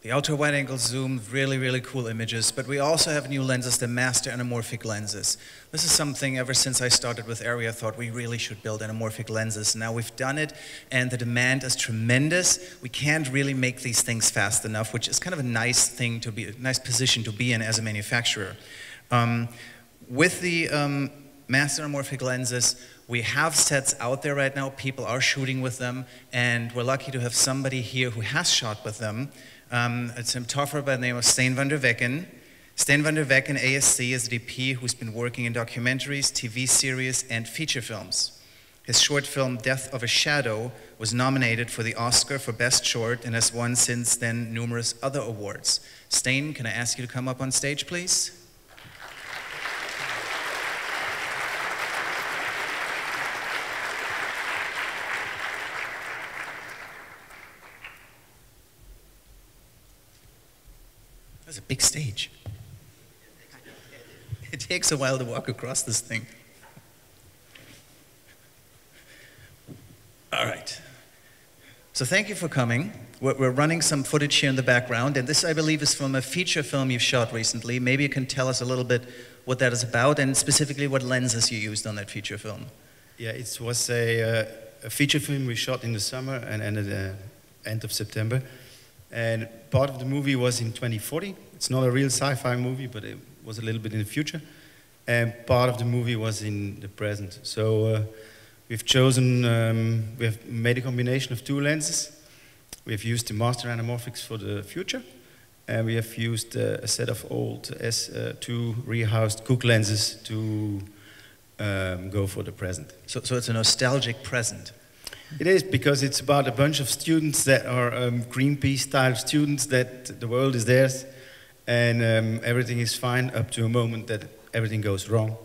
The ultra wide angle zoom, really, really cool images, but we also have new lenses, the Master Anamorphic lenses. This is something ever since I started with ARRI, I thought we really should build anamorphic lenses. Now we've done it, and the demand is tremendous. We can't really make these things fast enough, which is kind of a nice thing to be, a nice position to be in as a manufacturer. With the Master Anamorphic lenses, we have sets out there right now, people are shooting with them, and we're lucky to have somebody here who has shot with them. A cinematographer by the name of Stijn Van der Veken. Stijn Van der Veken, ASC, is a DP who's been working in documentaries, TV series, and feature films. His short film, Death of a Shadow, was nominated for the Oscar for Best Short and has won since then numerous other awards. Stijn, can I ask you to come up on stage, please? That's a big stage. It takes a while to walk across this thing. All right. So thank you for coming. We're running some footage here in the background, and this, I believe, is from a feature film you've shot recently. Maybe you can tell us a little bit what that is about, and specifically what lenses you used on that feature film. Yeah, it was a feature film we shot in the summer and ended end of September. And part of the movie was in 2040. It's not a real sci-fi movie, but it was a little bit in the future. And part of the movie was in the present. So we've chosen, we have made a combination of two lenses. We have used the Master Anamorphics for the future. And we have used a set of old S2 rehoused Cook lenses to go for the present. So it's a nostalgic present. It is, because it's about a bunch of students that are Greenpeace-style students, that the world is theirs, and everything is fine up to a moment that everything goes wrong.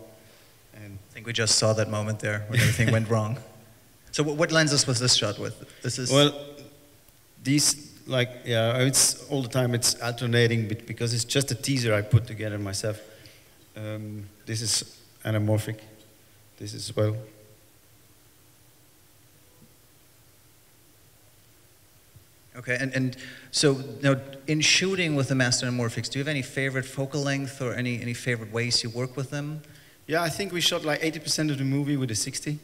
And I think we just saw that moment there, when everything went wrong. So what lenses was this shot with? This is... Well, these, like, yeah, it's all the time, it's alternating, because it's just a teaser I put together myself. This is anamorphic, this is, well... Okay, and so now in shooting with the Master Anamorphics, do you have any favorite focal length or any favorite ways you work with them? Yeah, I think we shot like 80% of the movie with a 60.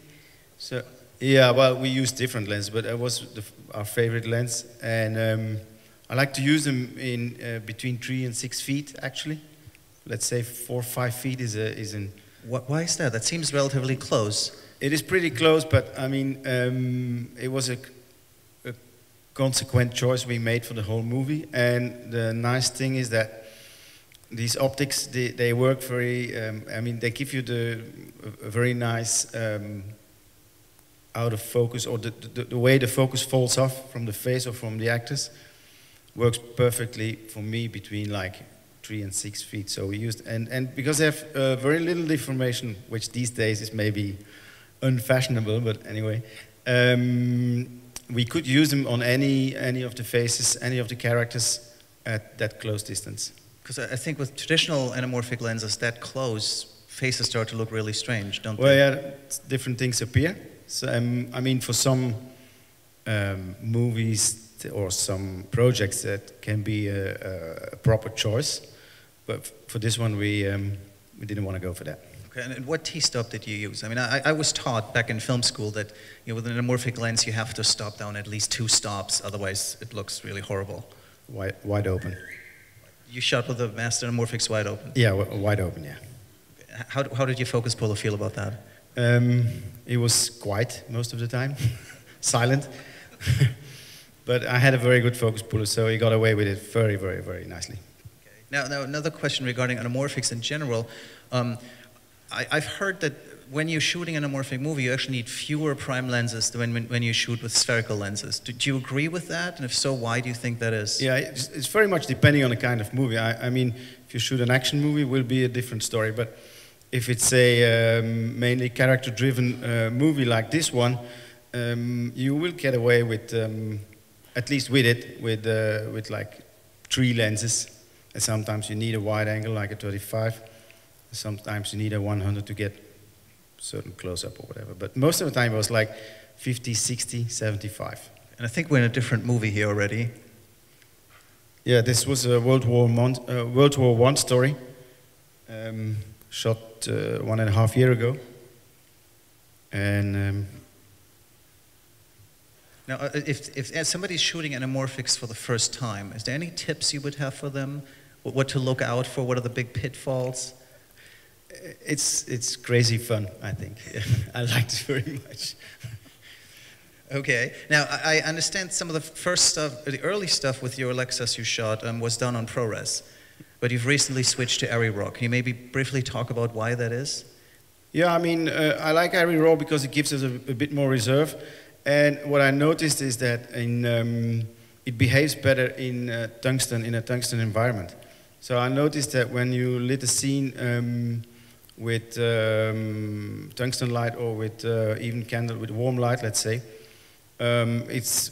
So yeah, well, we used different lenses, but that was our favorite lens, and I like to use them in between 3 and 6 feet actually. Let's say 4 or 5 feet is in. Why is that? That seems relatively close. It is pretty close, but I mean, it was a consequent choice we made for the whole movie, and the nice thing is that these optics, they work very, I mean, they give you a very nice out of focus, or the way the focus falls off from the face or from the actors works perfectly for me between like 3 and 6 feet. So we used, and because they have very little deformation, which these days is maybe unfashionable, but anyway, we could use them on any of the faces, any of the characters at that close distance. Because I think with traditional anamorphic lenses, that close, faces start to look really strange, don't well, they? Well, yeah, different things appear. So, I mean, for some movies or some projects, that can be a proper choice. But for this one, we didn't want to go for that. Okay, and what T-stop did you use? I mean, I was taught back in film school that, you know, with an anamorphic lens, you have to stop down at least 2 stops, otherwise it looks really horrible. Wide open. You shot with the Master Anamorphics wide open? Yeah, wide open, yeah. How did your focus puller feel about that? It was quiet most of the time, silent. But I had a very good focus puller, so he got away with it very, very, very nicely. Okay. Now another question regarding anamorphics in general. I've heard that when you're shooting an anamorphic movie, you actually need fewer prime lenses than when you shoot with spherical lenses. Do you agree with that? And if so, why do you think that is? Yeah, it's very much depending on the kind of movie. I mean, if you shoot an action movie, it will be a different story. But if it's a mainly character-driven movie like this one, you will get away with, at least with like 3 lenses. And sometimes you need a wide angle, like a 35. Sometimes you need a 100 to get certain close-up or whatever. But most of the time it was like 50, 60, 75. And I think we're in a different movie here already. Yeah, this was a World War I story, shot 1.5 years ago. And now, if somebody's shooting anamorphics for the first time, is there any tips you would have for them? What to look out for? What are the big pitfalls? It's crazy fun, I think. I liked it very much. Okay. Now, I understand some of the first stuff, the early stuff with your Lexus you shot was done on ProRes, but you've recently switched to ARRI RAW. Can you maybe briefly talk about why that is? Yeah, I mean, I like ARRI RAW because it gives us a bit more reserve. And what I noticed is that it behaves better in a tungsten environment. So I noticed that when you lit a scene with tungsten light or with even candle with warm light, let's say, it's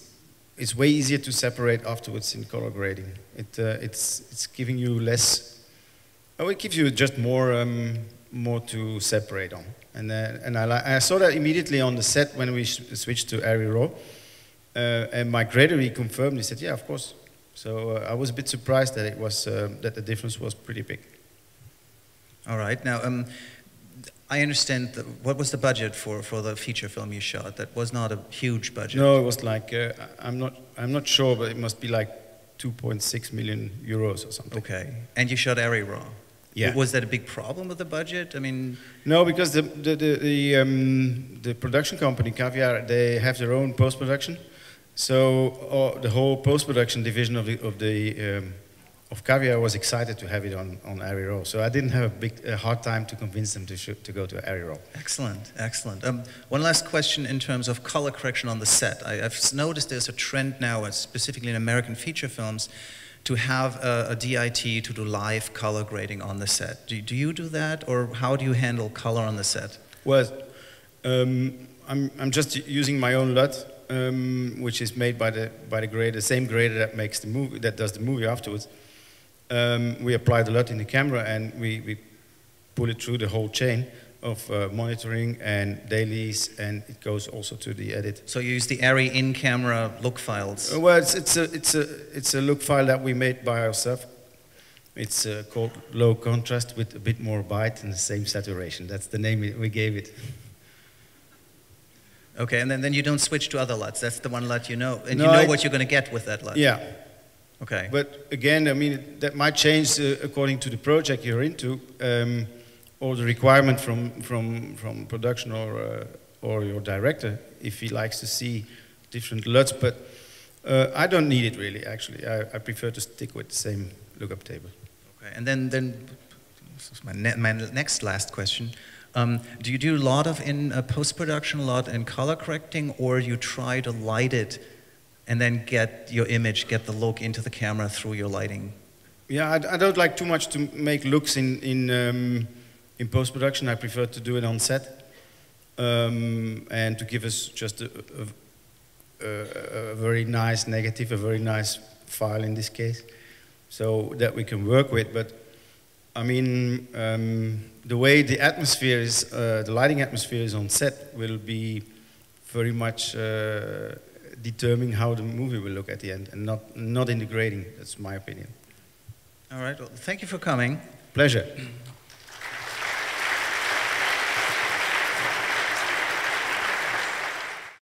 way easier to separate afterwards in color grading. It's giving you less. Oh, it gives you just more to separate on. And I saw that immediately on the set when we switched to ARRI RAW. And my grader reconfirmed. He said, "Yeah, of course." So I was a bit surprised that it was that the difference was pretty big. All right. Now, I understand what was the budget for the feature film you shot? That was not a huge budget. No, it was like I'm not sure, but it must be like 2.6 million euros or something. Okay. And you shot ARRI RAW. Yeah. Was that a big problem with the budget? I mean, no, because the production company Caviar, they have their own post production, so the whole post production division of Caviar was excited to have it on ARRI RAW. So I didn't have a hard time to convince them to go to ARRI RAW. Excellent, excellent. One last question in terms of color correction on the set. I've noticed there's a trend now, specifically in American feature films, to have a DIT to do live color grading on the set. Do you do that, or how do you handle color on the set? Well, I'm just using my own LUT, which is made by the grader, the same grader that makes the movie, that does the movie afterwards. We apply the LUT in the camera and we pull it through the whole chain of monitoring and dailies, and it goes also to the edit. So you use the ARRI in-camera look files? Well, it's a look file that we made by ourselves. It's called low contrast with a bit more bite and the same saturation. That's the name we gave it. Okay, and then you don't switch to other LUTs. That's the one LUT you know, and no, you know what you're going to get with that LUT. Yeah. Okay. But again, I mean, that might change according to the project you're into. Or the requirement from production or your director, if he likes to see different LUTs, but I don't need it really, actually. I prefer to stick with the same lookup table. Okay, and then this is my last question. Do you do a lot of in post-production, a lot in color correcting, or you try to light it and then get your image, get the look into the camera through your lighting? Yeah, I don't like too much to make looks in post-production. I prefer to do it on set, and to give us just a very nice negative, a very nice file in this case, so that we can work with. But I mean, the way the atmosphere is, the lighting atmosphere is on set will be very much determining how the movie will look at the end, and not in the grading. That's my opinion. All right. Well, thank you for coming. Pleasure.